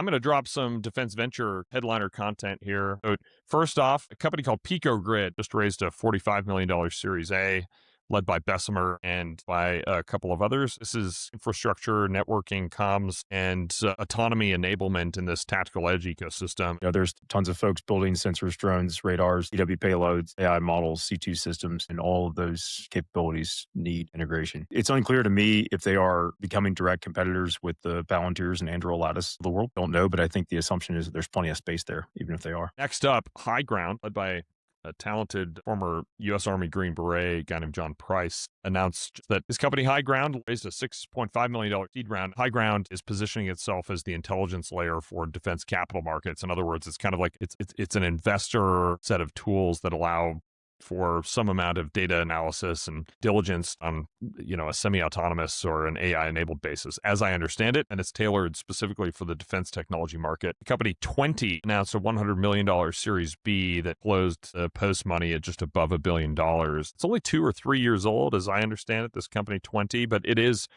I'm going to drop some defense venture headliner content here. So first off, a company called PicoGrid just raised a $45 million Series A, led by Bessemer and by a couple of others. This is infrastructure, networking, comms, and autonomy enablement in this tactical edge ecosystem. There's tons of folks building sensors, drones, radars, EW payloads, AI models, C2 systems, and all of those capabilities need integration. It's unclear to me if they are becoming direct competitors with the Palantirs and Anduril Lattice of the world. Don't know, but I think the assumption is that there's plenty of space there, even if they are. Next up, High Ground, led by a talented former U.S. Army Green Beret guy named John Price, announced that his company High Ground raised a $6.5 million seed round. High Ground is positioning itself as the intelligence layer for defense capital markets. In other words, it's kind of like it's an investor set of tools that allow for some amount of data analysis and diligence on, a semi-autonomous or an AI-enabled basis, as I understand it, and it's tailored specifically for the defense technology market. The company 20 announced a $100 million Series B that closed post money at just above $1 billion. It's only 2 or 3 years old, as I understand it, this company 20, but it is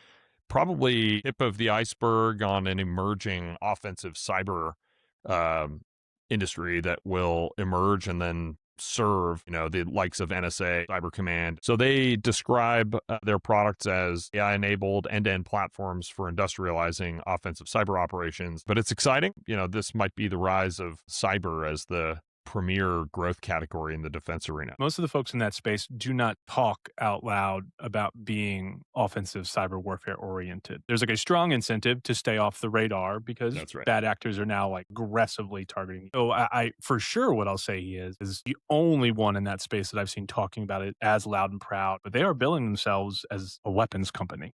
probably tip of the iceberg on an emerging offensive cyber industry that will emerge and then serve, the likes of NSA, Cyber Command. So they describe their products as AI-enabled end-to-end platforms for industrializing offensive cyber operations. But it's exciting. This might be the rise of cyber as the premier growth category in the defense arena. Most of the folks in that space do not talk out loud about being offensive cyber warfare oriented. There's like a strong incentive to stay off the radar because That's right. bad actors are now like aggressively targeting. So I for sure what I'll say he is the only one in that space that I've seen talking about it as loud and proud, but they are billing themselves as a weapons company.